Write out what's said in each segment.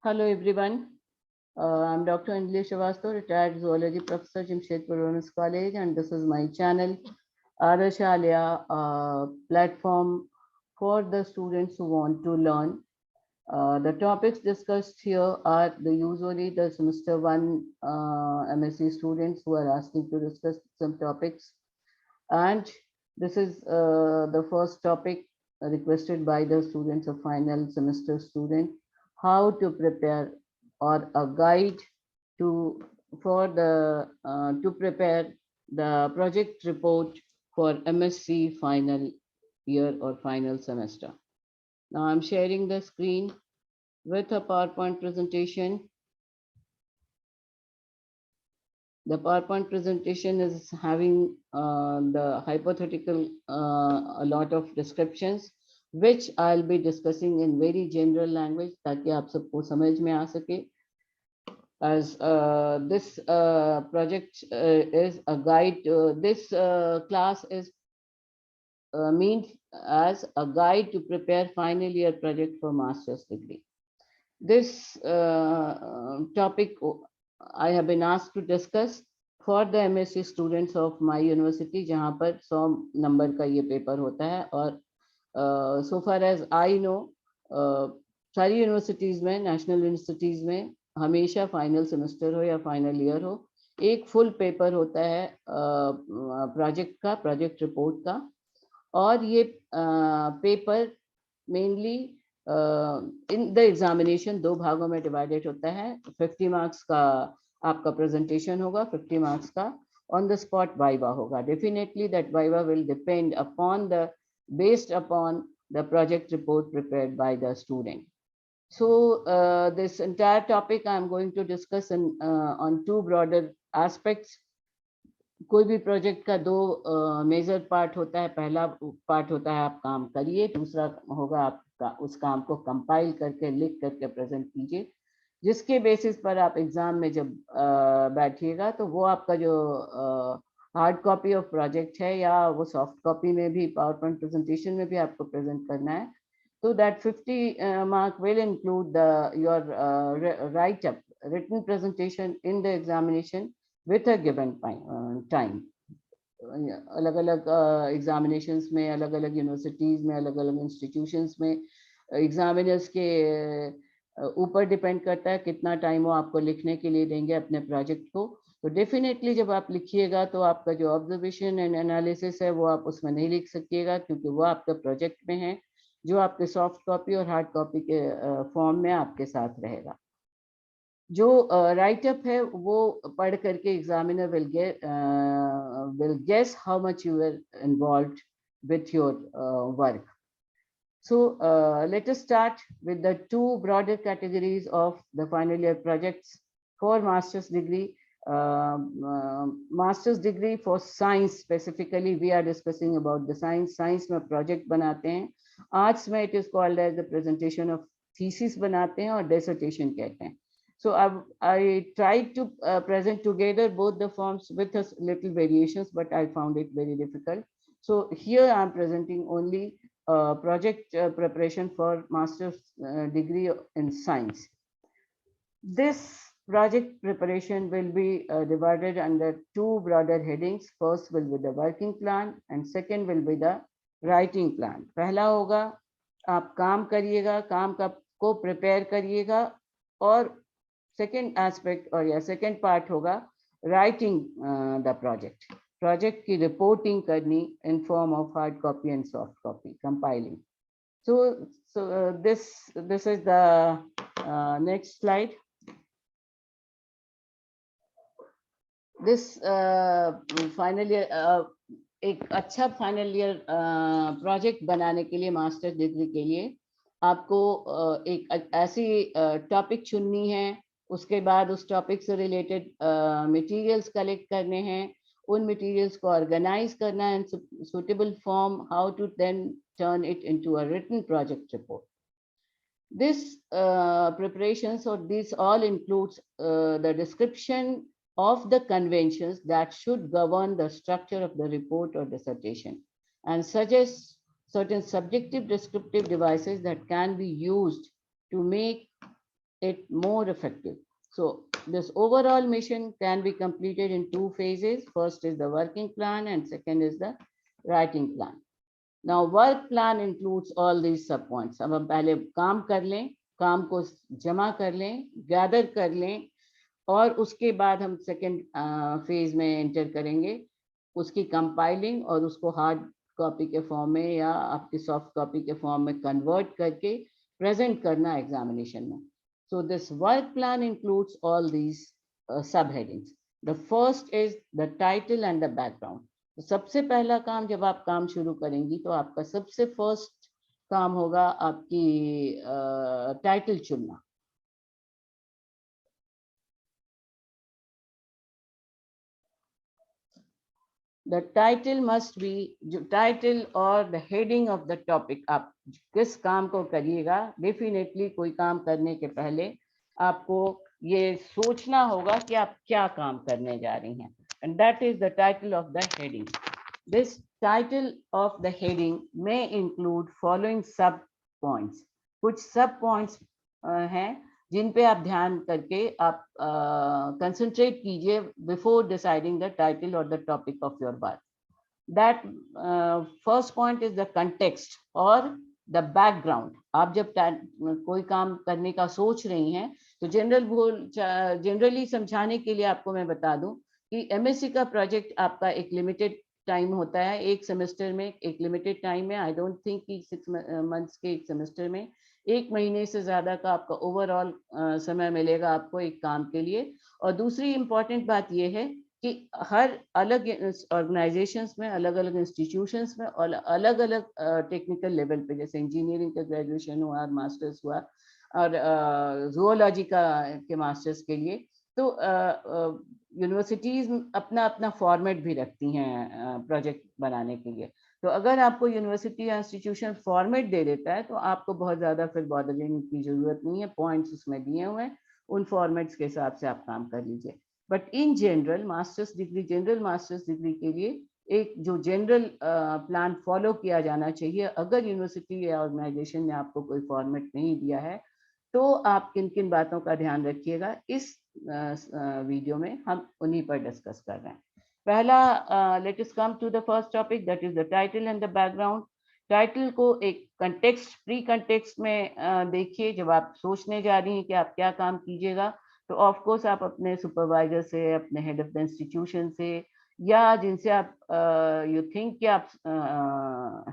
Hello everyone. I'm Dr. Anjali Srivastava, retired zoology professor, Jamshedpur Women's College, and this is my channel, Arashalya, platform for the students who want to learn. The topics discussed here are usually the semester one MSc students who are asking to discuss some topics, and this is the first topic requested by the students of final semester student, how to prepare or a guide to for the to prepare the project report for MSc final year or final semester. Now I'm sharing the screen with a PowerPoint presentation. The PowerPoint presentation is having the hypothetical a lot of descriptions, which I'll be discussing in very general language ताकि आप सबको समझ में आ सके. As this project is a guide, this class is meant as a guide to prepare final year project for master's degree. This topic I have been asked to discuss for the MSc students of my university, जहाँ पर 100 number का ये paper होता है. और so far as I know, सारी universities में, national universities में हमेशा फाइनल सेमेस्टर हो या फाइनल ईयर हो, एक फुल पेपर होता है प्रोजेक्ट का, प्रोजेक्ट रिपोर्ट का. और ये paper mainly in the examination 2 भागों में डिवाइडेड होता है. 50 मार्क्स का आपका प्रेजेंटेशन होगा, 50 मार्क्स का ऑन द स्पॉट वाइवा होगा. Definitely that viva will depend upon the based upon the project report prepared by the student. So this entire topic I am going to discuss on 2 broader aspects. कोई भी project का 2 major part होता है. पहला part होता है आप काम करिए, दूसरा होगा आपका उस काम को कंपाइल करके लिख करके प्रेजेंट कीजिए, जिसके बेसिस पर आप एग्जाम में जब बैठिएगा तो वो आपका जो हार्ड कॉपी ऑफ प्रोजेक्ट है या वो सॉफ्ट कॉपी में भी पावर पॉइंट प्रेजेंटेशन में भी आपको प्रेजेंट करना है. तो that 50 mark will include your write up written presentation in the examination with a given time. अलग अलग एग्जामिनेशंस में, अलग अलग यूनिवर्सिटीज़ में, अलग अलग इंस्टीट्यूशंस में एग्जामिनर्स के ऊपर डिपेंड करता है कितना टाइम वो आपको लिखने के लिए देंगे अपने प्रोजेक्ट को. तो डेफिनेटली जब आप लिखिएगा तो आपका जो ऑब्जर्वेशन एंड एनालिसिस है वो आप उसमें नहीं लिख सकिएगा, क्योंकि वो आपके प्रोजेक्ट में है जो आपके सॉफ्ट कॉपी और हार्ड कॉपी के फॉर्म में आपके साथ रहेगा. जो राइटअप है वो पढ़ करके examiner will guess how much you were involved with your work. So let us start with the 2 broader categories of the final year projects for master's degree. Master's degree for science specifically, we are discussing about the science में project बनाते हैं. Arts में it is called as the presentation of thesis बनाते हैं और dissertation कहते हैं. So I tried to present together both the forms with a little variations, but I found it very difficult. So here I am presenting only project preparation for master's degree in science. This project preparation will be divided under 2 broader headings. First will be the working plan and second will be the writing plan. पहला होगा आप काम करिएगा, काम को prepare करिएगा, और second aspect और या सेकेंड पार्ट होगा राइटिंग द प्रोजेक्ट की रिपोर्टिंग करनी in form of hard copy and soft copy, compiling. So this is the next slide. This final year एक अच्छा फाइनल ईयर प्रोजेक्ट बनाने के लिए मास्टर डिग्री के लिए आपको एक ऐसी टॉपिक चुननी है, उसके बाद उस टॉपिक से रिलेटेड मटेरियल्स कलेक्ट करने हैं, उन मटेरियल्स को ऑर्गेनाइज करना है in suitable form, how to then turn it into a written project report. This preparations or this all includes the description of the conventions that should govern the structure of the report or dissertation, and suggests certain subjective descriptive devices that can be used to make it more effective. So this overall mission can be completed in 2 phases. First is the working plan and second is the writing plan. Now work plan includes all these sub points. अब हम पहले काम कर लें, काम को जमा कर लें, गैदर कर लें, और उसके बाद हम सेकेंड फेज में एंटर करेंगे उसकी कंपाइलिंग और उसको हार्ड कॉपी के फॉर्म में या आपकी सॉफ्ट कॉपी के फॉर्म में कन्वर्ट करके प्रेजेंट करना एग्जामिनेशन में. So this work plan includes all these subheadings. The first is the title and the background. तो सबसे पहला काम जब आप काम शुरू करेंगी तो आपका सबसे फर्स्ट काम होगा आपकी टाइटल चुनना. The title must be, जो title और the heading of the topic, आप किस काम को करिएगा. डेफिनेटली कोई काम करने के पहले आपको ये सोचना होगा कि आप क्या काम करने जा रही हैं. And that is the title of the heading. This title of the heading may include following sub points. कुछ sub points हैं जिन पे आप ध्यान करके आप कंसंट्रेट कीजिए बिफोर डिसाइडिंग द टाइटल और the topic of your work. That first point is the context और द बैकग्राउंड. आप जब कोई काम करने का सोच रही हैं तो जनरली समझाने के लिए आपको मैं बता दूं कि एमएससी का प्रोजेक्ट आपका एक लिमिटेड टाइम होता है, एक सेमेस्टर में एक लिमिटेड टाइम है. आई डोंट थिंक कि 6 मंथ्स के एक सेमेस्टर में 1 महीने से ज्यादा का आपका ओवरऑल समय मिलेगा आपको एक काम के लिए. और दूसरी इंपॉर्टेंट बात यह है कि हर अलग ऑर्गेनाइजेशंस में, अलग अलग इंस्टीट्यूशंस में और अलग अलग टेक्निकल लेवल पे, जैसे इंजीनियरिंग का ग्रेजुएशन हुआ, मास्टर्स हुआ और जूलॉजी का के मास्टर्स के लिए, तो यूनिवर्सिटीज अपना अपना फॉर्मेट भी रखती हैं प्रोजेक्ट बनाने के लिए. तो अगर आपको यूनिवर्सिटी या इंस्टीट्यूशन फॉर्मेट दे देता है तो आपको बहुत ज़्यादा फिर बॉदरिंग की ज़रूरत नहीं है. पॉइंट्स उसमें दिए हुए हैं, उन फॉर्मेट्स के हिसाब से आप काम कर लीजिए. But in general masters degree, general masters degree के लिए एक जो जनरल प्लान फॉलो किया जाना चाहिए. अगर यूनिवर्सिटी या ऑर्गेनाइजेशन ने आपको कोई फॉर्मेट नहीं दिया है तो आप किन किन बातों का ध्यान रखिएगा, इस वीडियो में हम उन्हीं पर डिस्कस कर रहे हैं. पहला, let us come to the first topic, that is the title and the background. Title को एक कंटेक्स्ट, प्री कंटेक्स्ट में देखिए. जब आप सोचने जा रही हैं कि आप क्या काम कीजिएगा तो ऑफ कोर्स आप अपने सुपरवाइजर से, अपने हेड ऑफ द इंस्टीट्यूशन से या जिनसे आप यू थिंक कि आप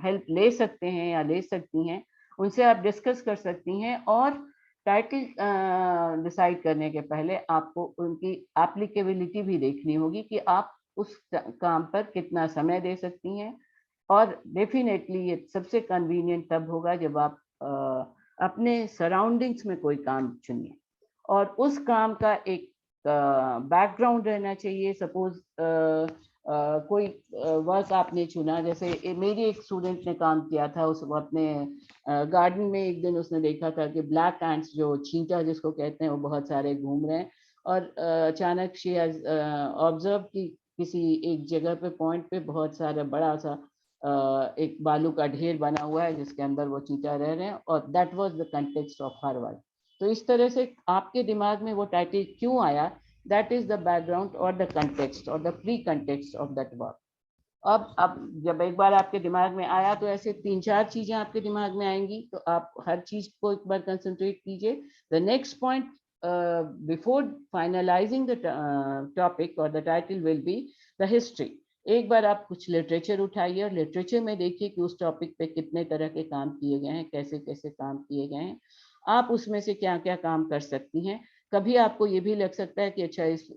हेल्प ले सकते हैं या ले सकती हैं, उनसे आप डिस्कस कर सकती हैं. और टाइटल डिसाइड करने के पहले आपको उनकी एप्लीकेबिलिटी भी देखनी होगी कि आप उस काम पर कितना समय दे सकती हैं. और डेफिनेटली ये सबसे कन्वीनियंट तब होगा जब आप अपने सराउंडिंग्स में कोई काम चुनिए और उस काम का एक बैकग्राउंड रहना चाहिए. सपोज कोई वर्क आपने चुना, जैसे मेरी एक स्टूडेंट ने काम किया था, उस अपने गार्डन में एक दिन उसने देखा था कि ब्लैक एंट्स, जो चींटा जिसको कहते हैं, वो बहुत सारे घूम रहे हैं. और अचानक शी हैज ऑब्जर्व कि किसी एक जगह पे, पॉइंट पे बहुत सारा बड़ा सा एक बालू का ढेर बना हुआ है जिसके अंदर वो चींटा रह रहे हैं. और that was the context of her work. तो इस तरह से आपके दिमाग में वो टाइटल क्यों आया, दैट इज द बैकग्राउंड और द कंटेक्स्ट और the pre context of that work. अब जब एक बार आपके दिमाग में आया तो ऐसे 3-4 चीजें आपके दिमाग में आएंगी, तो आप हर चीज को एक बार कंसंट्रेट कीजिए. The next point before finalising the topic और the title will be the history. एक बार आप कुछ लिटरेचर उठाइए और लिटरेचर में देखिए कि उस टॉपिक पे कितने तरह के काम किए गए हैं, कैसे कैसे काम किए गए हैं, आप उसमें से क्या क्या काम कर सकती हैं. कभी आपको ये भी लग सकता है कि अच्छा, इस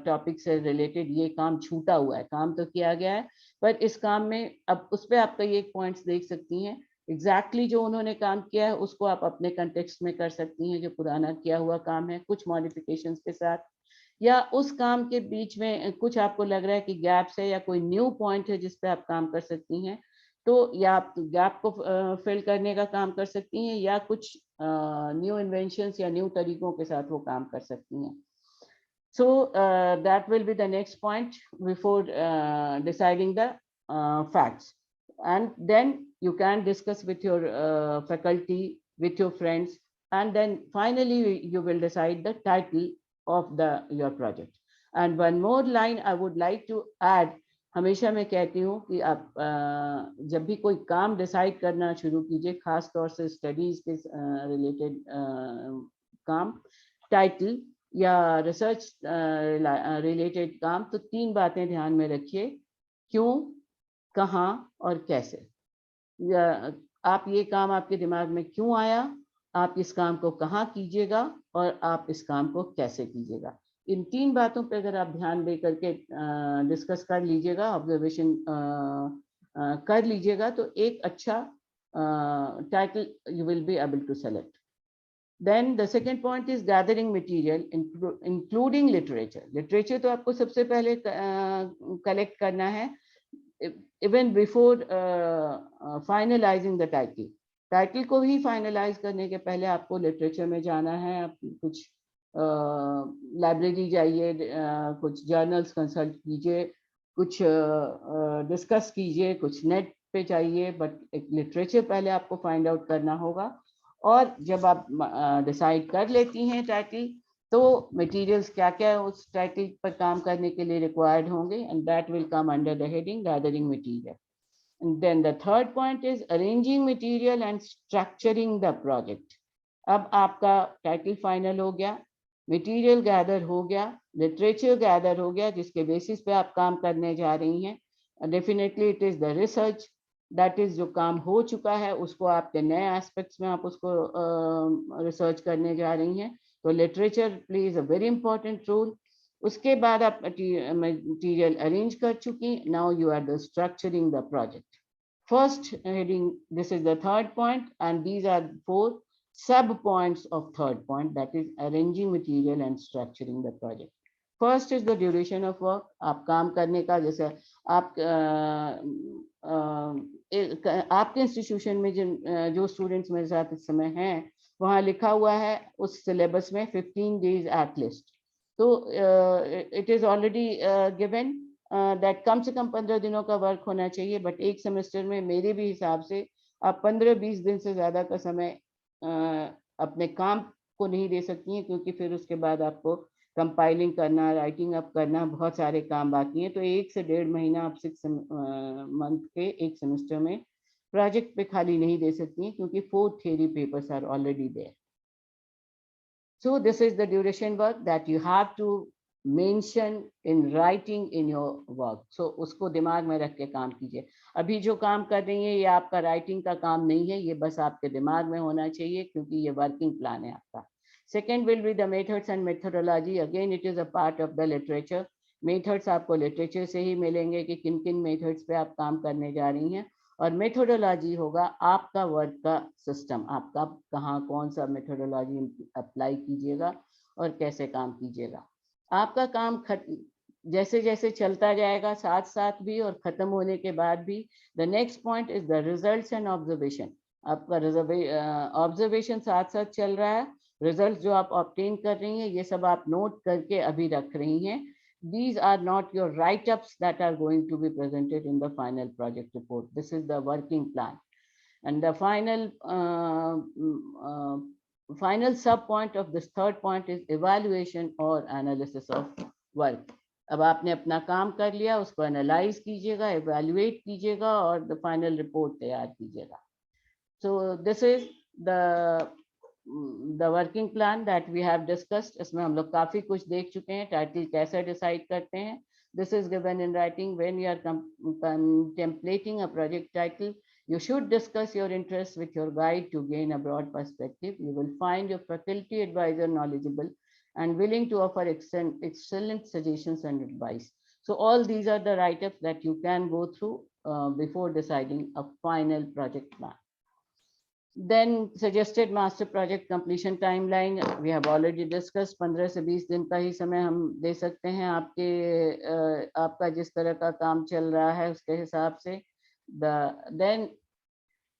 टॉपिक से रिलेटेड ये काम छूटा हुआ है, काम तो किया गया है पर इस काम में, अब उस पर आप कई एक पॉइंट्स देख सकती हैं. एग्जैक्टली जो उन्होंने काम किया है उसको आप अपने कंटेक्स्ट में कर सकती हैं, जो पुराना किया हुआ काम है कुछ मॉडिफिकेशंस के साथ. या उस काम के बीच में कुछ आपको लग रहा है कि गैप्स है या कोई न्यू पॉइंट है जिस पे आप काम कर सकती हैं, तो या आप गैप को फिल करने का काम कर सकती हैं या कुछ न्यू इन्वेंशंस या न्यू तरीकों के साथ वो काम कर सकती हैं. So that will be the next point before deciding the facts. And then you can discuss with your faculty, with your friends, and then finally you will decide the title of your project. And one more line I would like to add, हमेशा मैं कहती हूँ कि आप जब भी कोई काम डिसाइड करना शुरू कीजिए, खास तौर से स्टडीज के रिलेटेड काम, टाइटल या रिसर्च रिलेटेड काम, तो 3 बातें ध्यान में रखिए, क्यों, कहाँ और कैसे। आप ये काम आपके दिमाग में क्यों आया, आप इस काम को कहाँ कीजिएगा और आप इस काम को कैसे कीजिएगा। इन 3 बातों पे अगर आप ध्यान दे करके डिस्कस कर लीजिएगा, ऑब्जर्वेशन कर लीजिएगा, तो एक अच्छा title you will be able to select. Then the second point is gathering material, including literature. Literature तो आपको सबसे पहले collect करना है, even before finalizing the title. Title को ही फाइनलाइज करने के पहले आपको लिटरेचर में जाना है, आप कुछ लाइब्रेरी जाइए, कुछ जर्नल्स कंसल्ट कीजिए, कुछ डिस्कस कीजिए, कुछ नेट पे जाइए, बट एक लिटरेचर पहले आपको फाइंड आउट करना होगा। और जब आप डिसाइड कर लेती हैं टाइटल, तो मटेरियल्स क्या क्या उस टाइटल पर काम करने के लिए रिक्वायर्ड होंगे, and that will come under the heading gathering material. And then the third point is arranging material and structuring the project. अब आपका टाइटल फाइनल हो गया, मटेरियल गैदर हो गया, लिटरेचर गैदर हो गया, जिसके बेसिस पे आप काम करने जा रही हैं। Definitely it is the research, that is जो काम हो चुका है उसको आपके नए एस्पेक्ट्स में आप उसको रिसर्च करने जा रही हैं, तो literature plays a very important role. उसके बाद आप मटेरियल अरेंज कर चुकी, now you are the structuring the project. First heading, this is the third point, and these are 4 sub points of third point, that is arranging material and structuring the project. First is the duration of work. आप काम करने का, जैसे आप आपके institution में जो students मेरे साथ इस समय हैं, वहाँ लिखा हुआ है उस सिलेबस में 15 days at least, तो it is already given that come से कम 15 दिनों का वर्क होना चाहिए, बट एक सेमेस्टर में मेरे भी हिसाब से आप 15-20 दिन से ज़्यादा का समय अपने काम को नहीं दे सकती हैं, क्योंकि फिर उसके बाद आपको कंपाइलिंग करना, राइटिंग अप करना, बहुत सारे काम बाकी हैं। तो 1 से 1.5 महीना आप 6 मंथ के एक सेमेस्टर में प्रोजेक्ट पे खाली नहीं दे सकती हैं, क्योंकि 4 theory papers are already there. So this is the duration work that you have to mention in writing in your work. So उसको दिमाग में रख के काम कीजिए। अभी जो काम कर रही हैं ये आपका राइटिंग का काम नहीं है, ये बस आपके दिमाग में होना चाहिए, क्योंकि ये वर्किंग प्लान है आपका। Second will be the methods and methodology. Again it is a part of the literature. Methods आपको लिटरेचर से ही मिलेंगे कि किन किन मेथड्स पे आप काम करने जा रही हैं, और मेथोडोलॉजी होगा आपका वर्क का सिस्टम, आपका कहाँ कौन सा मेथोडोलॉजी अप्लाई कीजिएगा और कैसे काम कीजिएगा। आपका काम जैसे जैसे चलता जाएगा, साथ साथ भी और खत्म होने के बाद भी, the next point is the results and observation. आपका ऑब्जर्वेशन साथ साथ चल रहा है, रिजल्ट जो आप ऑब्टेन कर रही हैं ये सब आप नोट करके अभी रख रही हैं। These are not your write-ups that are going to be presented in the final project report. This is the working plan. And the final sub point of this third point is evaluation or analysis of work. अब आपने अपना काम कर लिया, उसको analyse कीजिएगा, evaluate कीजिएगा और the final report तैयार कीजिएगा। So this is the working plan that we have discussed. इसमें हम लोग काफी कुछ देख चुके हैं, टाइटल कैसे डिसाइड करते हैं। This is given in writing. When you are contemplating a project title, you should discuss your interests with your guide to gain a broad perspective. You will find your faculty advisor knowledgeable and willing to offer excellent suggestions and advice. So all these are the write-ups that you can go through before deciding a final project plan. Then suggested master project completion timeline we have already discussed. 15 से 20 दिन का ही समय हम दे सकते हैं आपका जिस तरह का काम चल रहा है उसके हिसाब से। Then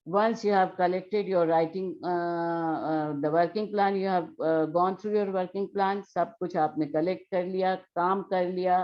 once you have collected your writing the working plan, you have gone through your working plan, सब कुछ आपने collect कर लिया, काम कर लिया,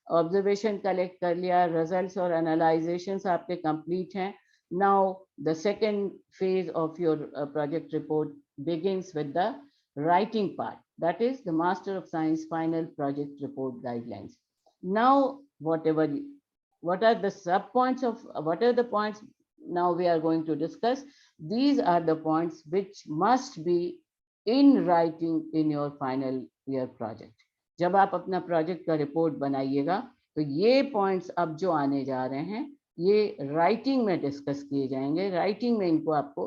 ऑब्जर्वेशन कलेक्ट कर लिया, रिजल्ट्स और एनालाइजेशंस आपके कंप्लीट हैं, Now, the second phase of your project report begins with the writing part. That is the Master of Science final project report guidelines. Now, what are the sub points of what are the points now we are going to discuss? These are the points which must be in writing in your final year project. जब आप अपना project का report बनाइएगा तो ये points अब जो आने जा रहे हैं ये राइटिंग में डिस्कस किए जाएंगे, राइटिंग में इनको आपको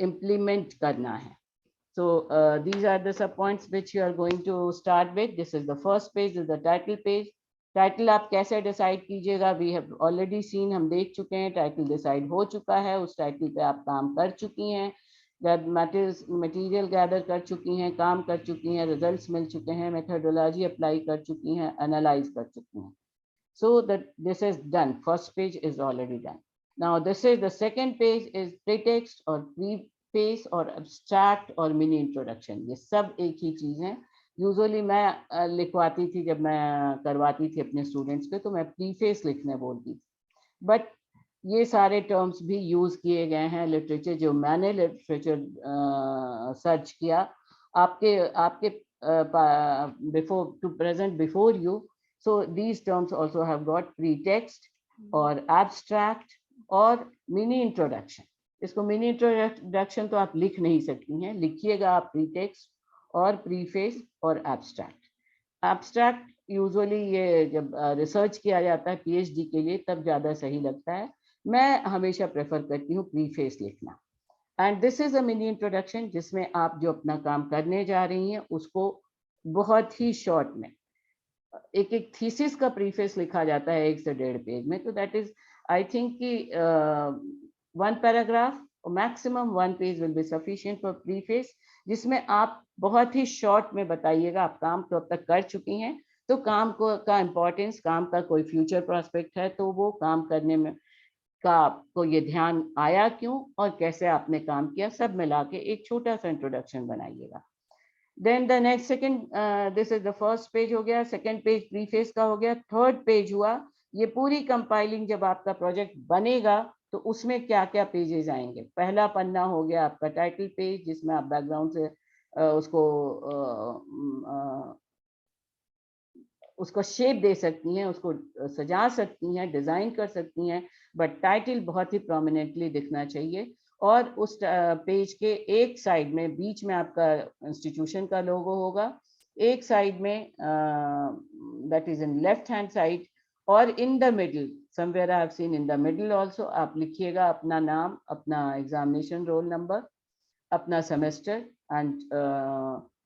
इम्प्लीमेंट करना है. So these are the sub points which you are going to start with. This is the first page, this is the title page. Title आप कैसे डिसाइड कीजिएगा? वी हैव ऑलरेडी सीन, हम देख चुके हैं, टाइटल डिसाइड हो चुका है, उस टाइटल पे आप काम कर चुकी हैं, मटेरियल गैदर कर चुकी हैं, काम कर चुकी हैं, रिजल्ट्स मिल चुके हैं, मेथोडोलॉजी अप्लाई कर चुकी हैं, एनालाइज कर चुकी हैं. So that this is done, first page is already done. Now this is the second page is pretext or preface or abstract or mini introduction. ये सब एक ही चीज है. यूजुअली मैं लिखवाती थी, जब मैं करवाती थी अपने स्टूडेंट्स पे तो मैं प्रीफेस लिखने बोलती थी, बट ये सारे टर्म्स भी यूज किए गए हैं लिटरेचर. जो मैंने लिटरेचर सर्च किया आपके आपके before to present before you, so these terms also have got pretext or abstract or mini introduction. इसको मिनी इंट्रोडक्शन तो आप लिख नहीं सकती हैं, लिखिएगा आप प्रीटेक्स्ट और प्रीफेस और एब्स्ट्रैक्ट. एब्स्ट्रैक्ट यूजुअली ये जब रिसर्च किया जाता है पीएचडी के लिए तब ज़्यादा सही लगता है. मैं हमेशा प्रेफर करती हूँ प्रीफेस लिखना. And this is a mini introduction जिसमें आप जो अपना काम करने जा रही हैं उसको बहुत ही शॉर्ट में, एक एक थीसिस का प्रीफेस लिखा जाता है 1 से 1.5 पेज में. तो दैट इज आई थिंक कि 1 paragraph maximum 1 page will be sufficient for preface, जिसमें आप बहुत ही शॉर्ट में बताइएगा आप काम तो अब तक कर चुकी हैं, तो काम को का इम्पोर्टेंस, काम का कोई फ्यूचर प्रोस्पेक्ट है तो वो काम करने में का आपको ये ध्यान आया क्यों और कैसे आपने काम किया, सब मिला के एक छोटा सा इंट्रोडक्शन बनाइएगा. Then the next second, this is the first page हो गया, second page preface का हो गया, third page हुआ ये पूरी कंपाइलिंग. जब आपका प्रोजेक्ट बनेगा तो उसमें क्या क्या पेजेस आएंगे. पहला पन्ना हो गया आपका टाइटल पेज जिसमें आप बैकग्राउंड से उसको शेप दे सकती हैं, उसको सजा सकती हैं, डिजाइन कर सकती हैं, बट टाइटल बहुत ही प्रोमिनेंटली दिखना चाहिए. और उस पेज के एक साइड में बीच में आपका इंस्टीट्यूशन का लोगो होगा, एक साइड में that is in left hand side, और in the middle somewhere I have seen in the middle also आप लिखिएगा अपना नाम, अपना एग्जामिनेशन रोल नंबर, अपना semester, and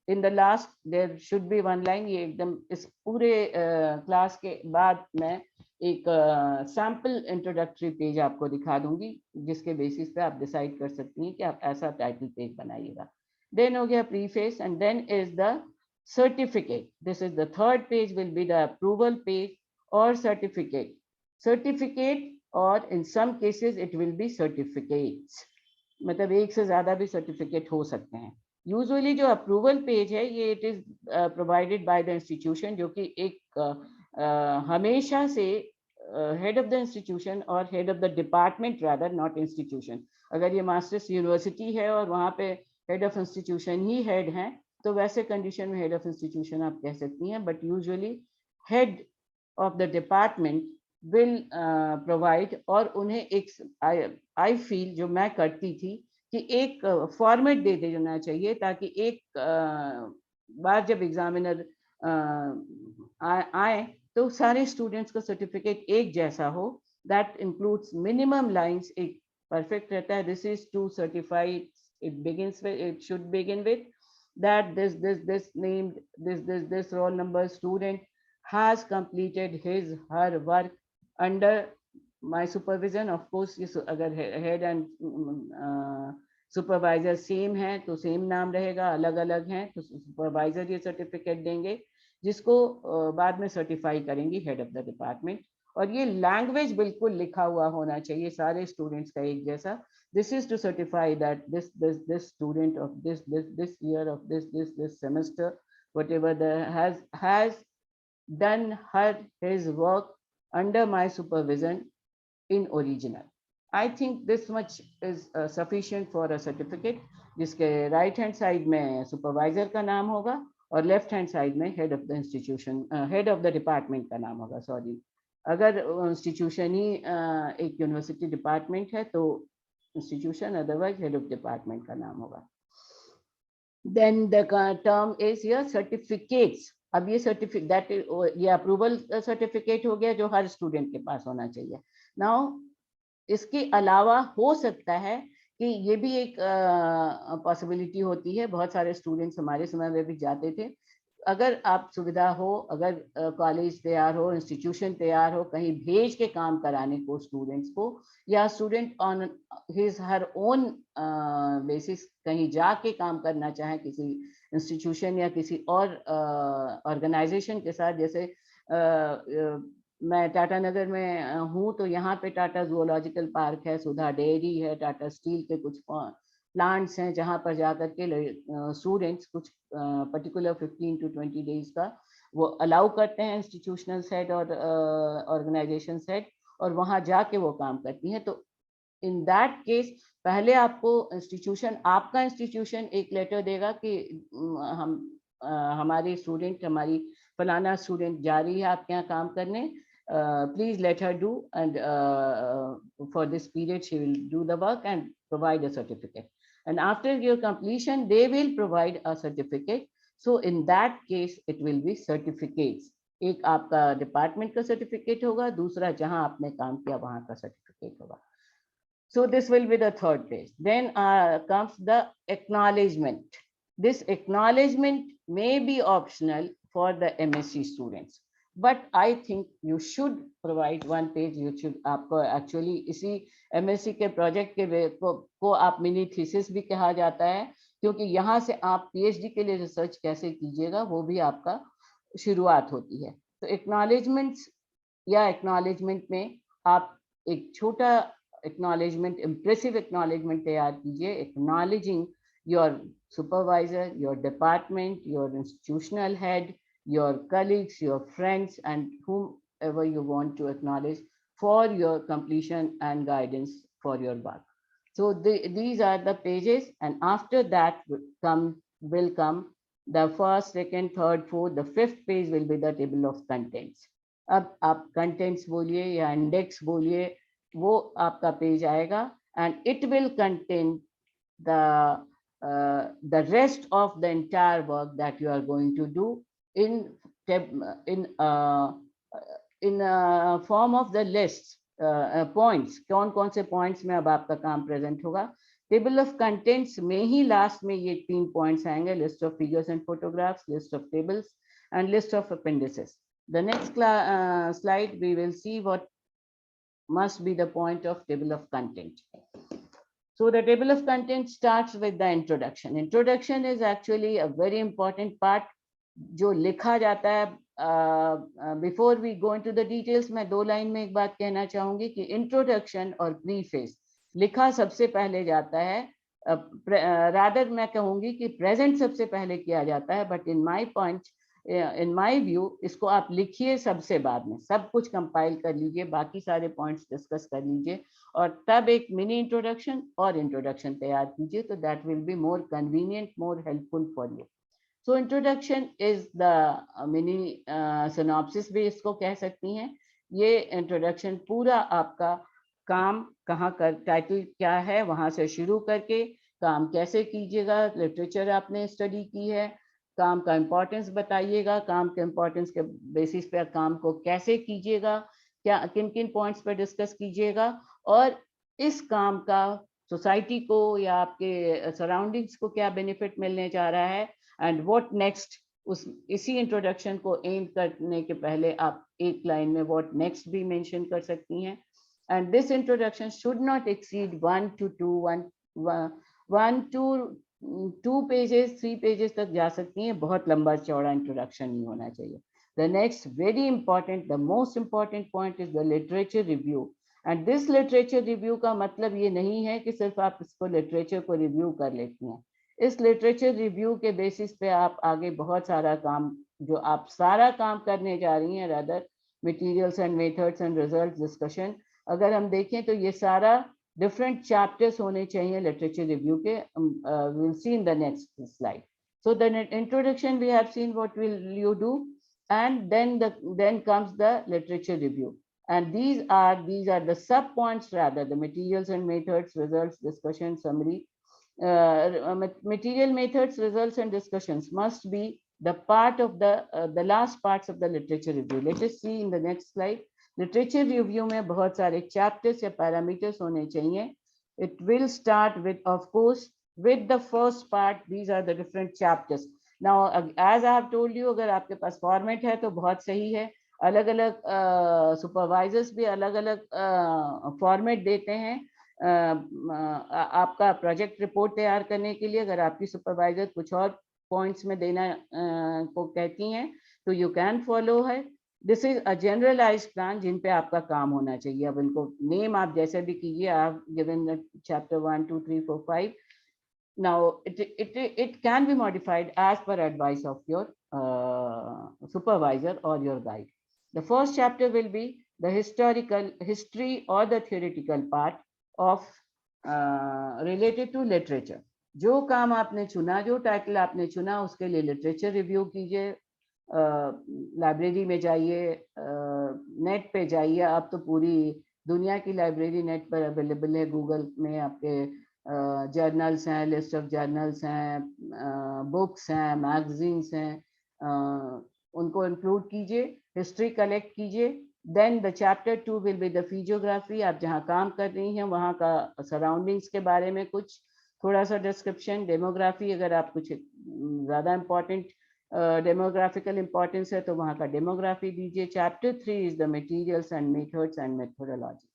in the last there should be 1 line. ये एकदम इस पूरे क्लास के बाद मैं एक सैम्पल इंट्रोडक्टरी पेज आपको दिखा दूंगी जिसके बेसिस पे आप डिसाइड कर सकती हैं कि आप ऐसा टाइटल पेज बनाइएगा. देन हो गया preface and then is the certificate. This is the third page will be the approval page और सर्टिफिकेट. सर्टिफिकेट और in some cases it will be certificates, मतलब एक से ज्यादा भी सर्टिफिकेट हो सकते हैं. यूजुअली जो अप्रूवल पेज है ये it is provided by the institution, जो कि एक हमेशा से हेड ऑफ द इंस्टीट्यूशन और head of the department rather, not institution. अगर ये मास्टर्स यूनिवर्सिटी है और वहाँ पे head of institution he head हैं तो वैसे कंडीशन में हेड ऑफ इंस्टीट्यूशन आप कह सकती हैं, but usually head of the department will provide. और उन्हें एक आई फील जो मैं करती थी कि एक फॉर्मेट दे देना चाहिए ताकि एक बार जब एग्जामिनर आए तो सारे स्टूडेंट्स का सर्टिफिकेट एक जैसा हो. दैट इंक्लूड्स मिनिमम लाइंस, एक परफेक्ट रहता है. This is to certified, it begins with, it should begin with that this named this roll number student has completed his her work under my supervision. Of course ये अगर head and supervisor same है तो same नाम रहेगा, अलग अलग हैं तो सुपरवाइजर ये सर्टिफिकेट देंगे जिसको बाद में सर्टिफाई करेंगी हेड ऑफ द डिपार्टमेंट. और ये लैंग्वेज बिल्कुल लिखा हुआ होना चाहिए सारे स्टूडेंट्स का एक जैसा. This is to certify that this student of this year of this semester whatever has done her his work under my supervision in original. I think this much is sufficient for a certificate, जिसके right hand side में supervisor का नाम होगा और left hand side में head of the institution, head of the department का नाम होगा, सॉरी। अगर इंस्टीट्यूशन ही एक यूनिवर्सिटी डिपार्टमेंट है तो institution, otherwise head of department का नाम होगा। Then the term is your certificates. अब ये सर्टिफिकेट दैट, ये अप्रूवल सर्टिफिकेट हो गया जो हर स्टूडेंट के पास होना चाहिए। नाउ इसके अलावा हो सकता है कि ये भी एक पॉसिबिलिटी होती है, बहुत सारे स्टूडेंट्स हमारे समय में भी जाते थे, अगर आप सुविधा हो, अगर कॉलेज तैयार हो, इंस्टीट्यूशन तैयार हो, कहीं भेज के काम कराने को स्टूडेंट्स को, या student on his her own basis कहीं जाके काम करना चाहे किसी इंस्टीट्यूशन या किसी और ऑर्गेनाइजेशन के साथ, जैसे मैं टाटा नगर में हूँ, तो यहाँ पे टाटा जूलॉजिकल पार्क है, सुधा डेयरी है, टाटा स्टील के कुछ प्लांट्स हैं जहाँ पर जाकर के स्टूडेंट्स कुछ पर्टिकुलर 15 to 20 डेज का वो अलाउ करते हैं इंस्टीट्यूशनल सेट और ऑर्गेनाइजेशन सेट, और वहाँ जाके वो काम करती हैं। तो इन दैट केस पहले आपको इंस्टीट्यूशन, आपका इंस्टीट्यूशन एक लेटर देगा कि हम हमारी स्टूडेंट, हमारी फलाना स्टूडेंट जा रही है आपके यहाँ काम करने, please let her do, and for this period she will do the work and provide a certificate, and after your completion they will provide a certificate. So in that case it will be certificates, एक आपका department का certificate होगा, दूसरा जहां आपने काम किया वहां का सर्टिफिकेट होगा. So this will be the third page. Then comes the acknowledgement. This acknowledgement may be optional for the MSc students, but I think you should provide one page. You should, आपको actually इसी MSc के project के को आप mini thesis भी कहा जाता है, क्योंकि यहाँ से आप PhD के लिए research कैसे कीजिएगा वो भी आपका शुरुआत होती है. तो acknowledgements या acknowledgement में आप एक छोटा acknowledgement, impressive acknowledgement तैयार कीजिए, acknowledging your supervisor, your department, your institutional head, your colleagues, your friends, and whomever you want to acknowledge for your completion and guidance for your work. So these are the pages, and after that will come the first, second, third, fourth, the fifth page will be the table of contents. अब आप contents बोलिए या index बोलिए, वो आपका page आएगा, and it will contain the rest of the entire work that you are going to do in form of the list, points. कौन कौन से points में अब आपका काम present होगा. टेबल ऑफ कंटेंट्स में ही लास्ट में ये 3 पॉइंट्स आएंगे, list of figures and photographs, list of tables and list of appendices. The next slide we will see what must be the point of table of content. So the table of content starts with the introduction. Introduction is actually a very important part जो लिखा जाता है. Before we go into the details, मैं 2 line में एक बात कहना चाहूंगी कि इंट्रोडक्शन और प्रीफेस लिखा सबसे पहले जाता है, रादर मैं कहूंगी कि प्रेजेंट सबसे पहले किया जाता है, बट इन माय व्यू इसको आप लिखिए सबसे बाद में, सब कुछ कंपाइल कर लीजिए, बाकी सारे पॉइंट्स डिस्कस कर लीजिए और तब एक मिनी इंट्रोडक्शन और इंट्रोडक्शन तैयार कीजिए, तो that will be more convenient, more helpful for you. So introduction is the mini synopsis भी इसको कह सकती हैं. ये इंट्रोडक्शन पूरा आपका काम कहाँ कर, टाइटल क्या है वहां से शुरू करके काम कैसे कीजिएगा, लिटरेचर आपने स्टडी की है, काम का इम्पोर्टेंस बताइएगा, काम के इम्पोर्टेंस के बेसिस पे काम को कैसे कीजिएगा, क्या किन किन पॉइंट्स पर डिस्कस कीजिएगा, और इस काम का सोसाइटी को या आपके सराउंडिंग्स को क्या बेनिफिट मिलने जा रहा है, एंड व्हाट नेक्स्ट. उस इसी इंट्रोडक्शन को एंड करने के पहले आप एक लाइन में व्हाट नेक्स्ट भी मेंशन कर सकती हैं. And this introduction should not exceed 1 to 2 pages, 3 pages तक जा सकती हैं, बहुत लंबा चौड़ा इंट्रोडक्शन नहीं होना चाहिए. The next very important, the most important point is the literature review. And this literature review का मतलब ये नहीं है कि सिर्फ आप इसको लिटरेचर को रिव्यू कर लेती हैं. इस लिटरेचर रिव्यू के बेसिस पे आप आगे बहुत सारा काम, जो आप सारा काम करने जा रही हैं, rather materials and methods and results discussion, अगर हम देखें तो ये सारा डिफरेंट चैप्टर्स होने चाहिए लिटरेचर रिव्यू के. Will see in the next slide. So the introduction we have seen what will you do, and then comes the literature review, and these are the sub points, rather the materials and methods, results, discussion, summary. Material, methods, results and discussions must be the part of the last parts of the literature review. Let us see in the next slide. Literature review में बहुत सारे chapters या parameters होने चाहिए. It will start with, of course, with the first part. These are the different chapters. Now as I have told you, अगर आपके पास format है तो बहुत सही है. अलग अलग सुपरवाइजर्स भी अलग अलग फॉर्मेट देते हैं आपका प्रोजेक्ट रिपोर्ट तैयार करने के लिए. अगर आपकी सुपरवाइजर कुछ और पॉइंट्स में देना को कहती हैं तो यू कैन फॉलो है. This is a generalised plan जिन पे आपका काम होना चाहिए. अब इनको नेम आप जैसे भी कीजिए. आप given chapter 1 2 3 4 5. Now it can be modified as per advice of your supervisor or your guide. The first chapter will be the history or the theoretical part of related to literature. जो काम आपने चुना, जो title आपने चुना, उसके लिए literature review कीजिए. लाइब्रेरी में जाइए, नेट पे जाइए. अब तो पूरी दुनिया की लाइब्रेरी नेट पर अवेलेबल है. गूगल में आपके जर्नल्स हैं, लिस्ट ऑफ जर्नल्स हैं, बुक्स हैं, मैगजीन्स हैं. उनको इंक्लूड कीजिए, हिस्ट्री कलेक्ट कीजिए. Then the chapter 2 will be the physiography. आप जहाँ काम कर रही हैं वहाँ का सराउंडिंग्स के बारे में कुछ थोड़ा सा डिस्क्रिप्शन. डेमोग्राफी, अगर आप कुछ ज़्यादा इम्पोर्टेंट डेमोग्राफिकल इम्पोर्टेंस है तो वहाँ का डेमोग्राफी दीजिए. Chapter 3 is the materials and methods and methodology.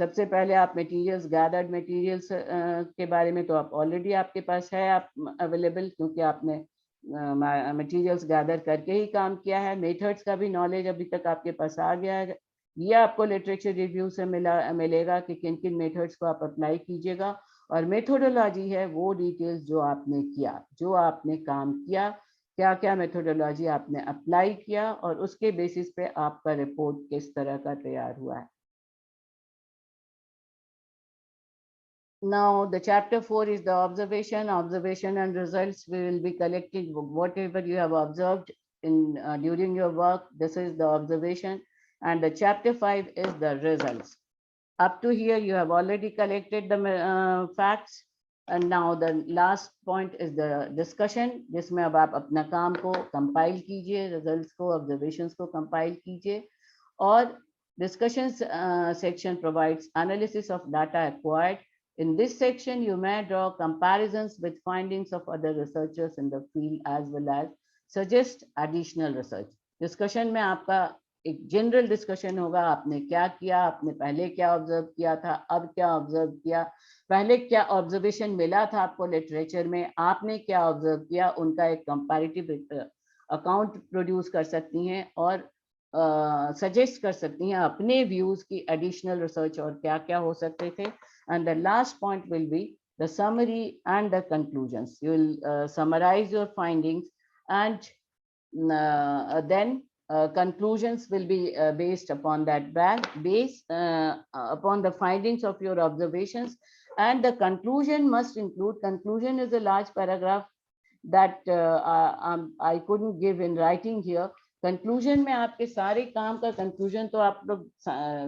सबसे पहले आप मटेरियल्स, गैदर्ड मटेरियल्स के बारे में तो आप ऑलरेडी आपके पास है आप अवेलेबल, क्योंकि आपने मटेरियल्स गैदर करके ही काम किया है. मेथड्स का भी नॉलेज अभी तक आपके पास आ गया है. ये आपको लिटरेचर रिव्यू से मिलेगा कि किन किन मेथड्स को आप अप्लाई कीजिएगा. और मेथोडोलॉजी है वो डिटेल्स जो आपने किया, जो आपने काम किया, क्या क्या मेथोडोलॉजी आपने अप्लाई किया और उसके बेसिस पे आपका रिपोर्ट किस तरह का तैयार हुआ है. Now the chapter 4 is the observation and results. We will be collecting whatever you have observed in during your work. This is the observation, and the chapter 5 is the results. Up to here you have already collected the facts, and now the last point is the discussion. जिसमें अब आप अपना काम को compile कीजिए, results को, observations को compile कीजिए. और discussions section provides analysis of data acquired. In this section, you may draw comparisons with findings of other researchers in the field as well as suggest additional research. Discussion में आपका एक general discussion होगा. आपने क्या किया, आपने पहले क्या ऑब्जर्व किया था, अब क्या ऑब्जर्व किया, पहले क्या ऑब्जर्वेशन मिला था आपको लिटरेचर में, आपने क्या ऑब्जर्व किया, उनका एक कंपैरेटिव अकाउंट प्रोड्यूस कर सकती हैं और सजेस्ट कर सकती हैं अपने व्यूज की एडिशनल रिसर्च और क्या क्या हो सकते थे. And the last point will be the summary and the conclusions. You will summarize your findings, and then conclusions will be based upon that base upon the findings of your observations. And the conclusion must include, conclusion is a large paragraph that I couldn't give in writing here. Conclusion में आपके सारे काम का conclusion तो आप लोग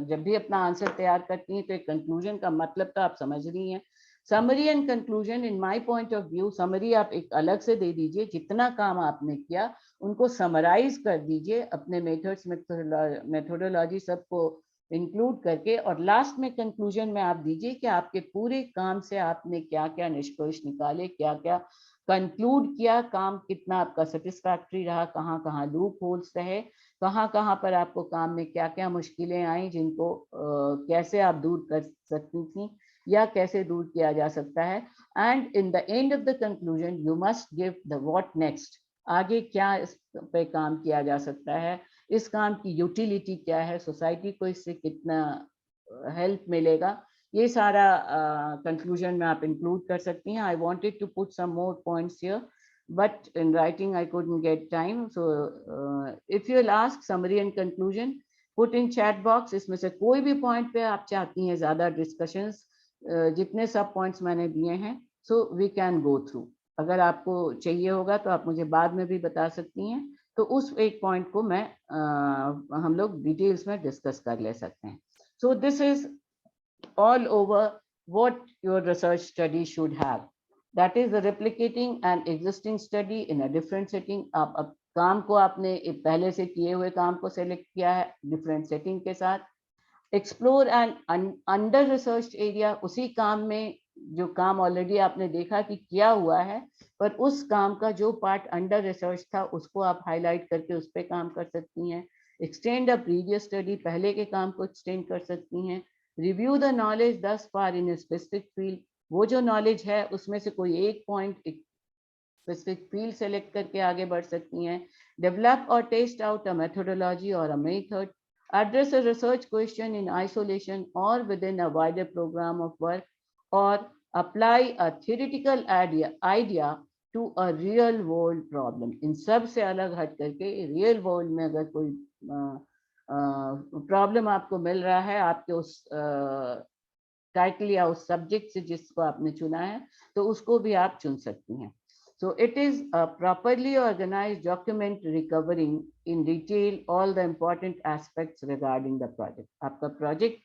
जब भी अपना आंसर तैयार करती हैं तो एक कंक्लूजन का मतलब तो आप समझ रही हैं. Summary and conclusion, in my point of view, summary आप एक अलग से दे दीजिए. जितना काम आपने किया उनको समराइज कर दीजिए अपने मेथड्स, मेथोडोलॉजी सबको इंक्लूड करके, और लास्ट में कंक्लूजन में आप दीजिए कि आपके पूरे काम से आपने क्या क्या निष्कर्ष निकाले, क्या क्या कंक्लूड किया, काम कितना आपका सेटिस्फैक्ट्री रहा, कहाँ कहाँ लूप होल्स रहे, कहाँ कहाँ पर आपको काम में क्या क्या मुश्किलें आई जिनको कैसे आप दूर कर सकती थी या कैसे दूर किया जा सकता है. And in the end of the conclusion you must give the what next. आगे क्या इस पे काम किया जा सकता है, इस काम की यूटिलिटी क्या है, सोसाइटी को इससे कितना हेल्प मिलेगा, ये सारा कंक्लूजन में आप इंक्लूड कर सकती हैं. I wanted to put some more points here, but in writing I couldn't get time. So if you'll ask summary and conclusion, put in chat box. इसमें से कोई भी पॉइंट पे आप चाहती हैं ज्यादा डिस्कशंस जितने सब पॉइंट्स मैंने दिए हैं, so we can go through. अगर आपको चाहिए होगा तो आप मुझे बाद में भी बता सकती हैं, तो उस एक पॉइंट को मैं हम लोग डिटेल्स में डिस्कस कर ले सकते हैं। So this is all over what your research study should have. That is the replicating an existing study in a different setting. आप अब काम को आपने पहले से किए हुए काम को सेलेक्ट किया है डिफरेंट सेटिंग के साथ। Explore and under research area, उसी काम में जो काम ऑलरेडी आपने देखा कि किया हुआ है, पर उस काम का जो पार्ट अंडर रिसर्च था उसको आप हाईलाइट करके उस पर काम कर सकती हैं। एक्सटेंड अ प्रीवियस स्टडी, पहले के काम को एक्सटेंड कर सकती हैं। रिव्यू द नॉलेज दस फार इन ए स्पेसिफिक फील्ड, वो जो नॉलेज है उसमें से कोई एक पॉइंट स्पेसिफिक फील्ड सेलेक्ट करके आगे बढ़ सकती हैं। डेवलप और टेस्ट आउट अ मेथोडोलॉजी और a method, address a research question in isolation or within a wider program of work, or apply a theoretical idea to a real world problem. इन सब से अलग हट करके रियल वर्ल्ड में अगर कोई problem आपको मिल रहा है आपके उस टाइटल या उस सब्जेक्ट से जिसको आपने चुना है, तो उसको भी आप चुन सकती हैं। So it is a properly organized document recovering in detail all the important aspects regarding the project. आपका प्रोजेक्ट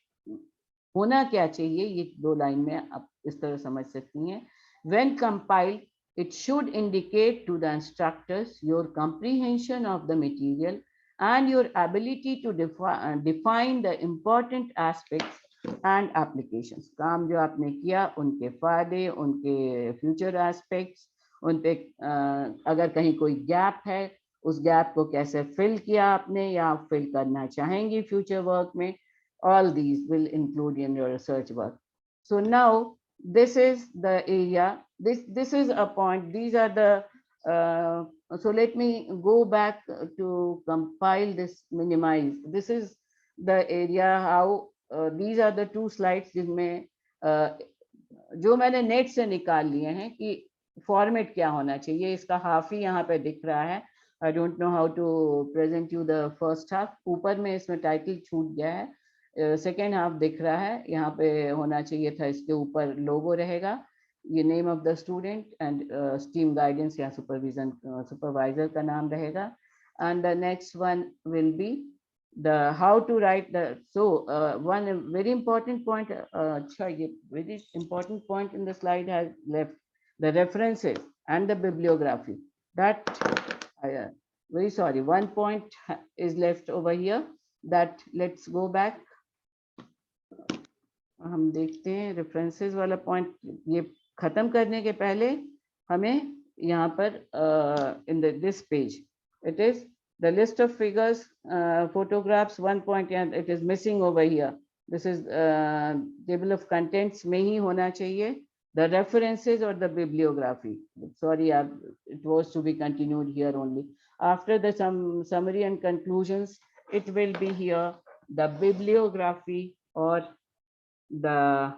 होना क्या चाहिए, ये दो लाइन में आप इस तरह समझ सकती हैं। When compiled, it should indicate to the instructors your comprehension of the material and your ability to define the important aspects and applications. काम जो आपने किया उनके फायदे, उनके फ्यूचर एस्पेक्ट्स, उन पे अगर कहीं कोई गैप है उस गैप को कैसे फिल किया आपने या फिल करना चाहेंगी फ्यूचर वर्क में, all these will include in your research work. So now this is the area, this is a point, these are the so let me go back to compile this, minimize, this is the area how these are the two slides जिसमें जो मैंने net से निकाल लिए हैं कि format क्या होना चाहिए। इसका हाफ ही यहाँ पे दिख रहा है। I don't know how to present you the first half. ऊपर में इसमें टाइटल छूट गया है, सेकेंड हाफ दिख रहा है, यहाँ पे होना चाहिए था, इसके ऊपर लोगो रहेगा, ये name of the student and stream guidance या सुपरवाइजर का नाम रहेगा। And the next one will be the how to write the, so one very important point, very important point in the slide has left, the references and the bibliography. That very sorry, one point is left over here, that let's go back, हम देखते हैं references वाला point. ये खत्म करने के पहले हमें यहाँ पर in this page it is the list of figures, photographs, one point, and it is missing over here. This is table of contents में ही होना चाहिए, the references or the bibliography. Sorry, it was to be continued here only. After the summary and conclusions, it will be here, the bibliography or the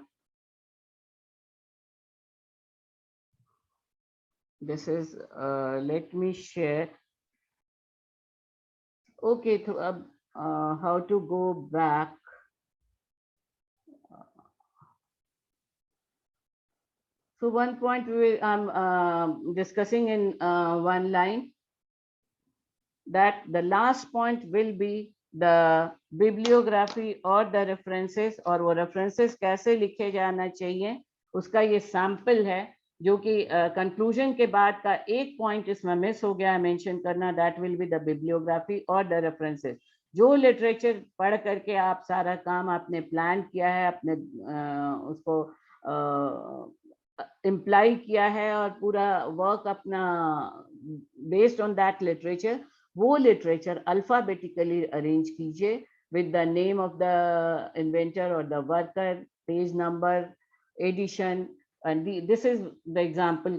this is let me share. Okay, so how to go back? So one point I'm discussing in one line, that the last point will be the bibliography or the references, और वो references कैसे लिखे जाना चाहिए उसका ये sample है, जो कि कंक्लूजन के बाद का एक पॉइंट इसमें मिस हो गया है मेंशन करना, that will be the bibliography और द रेफरेंसेस। जो लिटरेचर पढ़ करके आप सारा काम आपने प्लान किया है, आपने उसको इम्प्लाई किया है और पूरा वर्क अपना बेस्ड ऑन दैट लिटरेचर, वो लिटरेचर अल्फाबेटिकली अरेंज कीजिए with the name of the inventor or the worker, page number, edition, and this is the example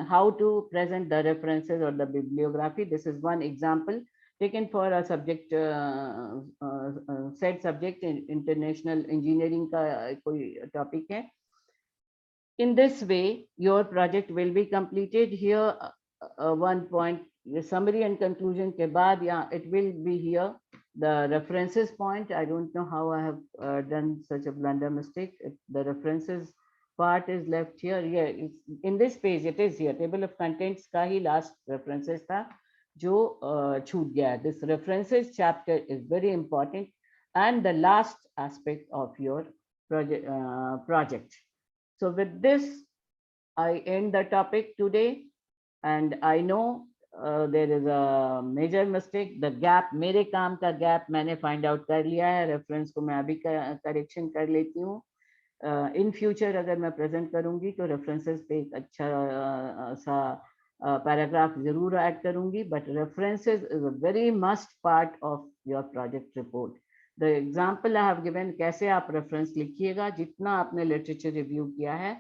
how to present the references or the bibliography. This is one example taken for a subject, said subject in international engineering का कोई topic है. In this way your project will be completed. Here one point, the summary and conclusion के बाद, yeah, it will be here The references point, I don't know how I have done such a blunder mistake. The references part is left here. Yeah, it's in this page, it is here. Table of contents का ही last references था जो छूट गया. This references chapter is very important and the last aspect of your project. So with this, I end the topic today, and I know there is a major mistake. The gap, मेरे काम का gap मैंने find out कर लिया है. Reference को मैं अभी correction कर लेती हूँ. In future अगर मैं present करूँगी तो references पे एक अच्छा सा paragraph जरूर add करूँगी. But references is a very must part of your project report. The example I have given, कैसे आप reference लिखिएगा, जितना आपने literature review किया है,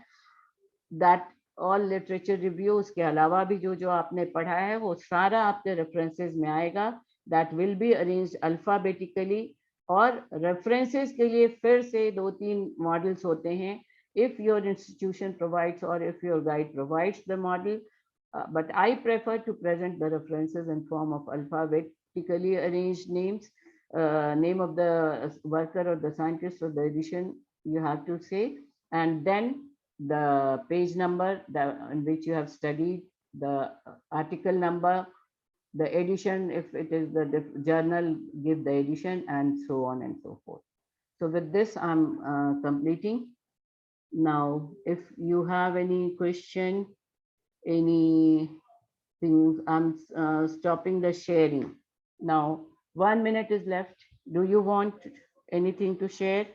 that all literature review, उसके अलावा भी जो जो आपने पढ़ा है वो सारा आपके references में आएगा. That will be arranged alphabetically. और references के लिए फिर से 2-3 models होते हैं. If your institution provides or if your guide provides the model, but I prefer to present the references in form of alphabetically arranged names, name of the worker or the scientist or the edition you have to say, and then the page number in which you have studied, the article number, the edition, if it is the journal, give the edition, and so on and so forth. So with this, I'm completing. Now, if you have any question, anything, I'm stopping the sharing. Now, 1 minute is left. Do you want anything to share?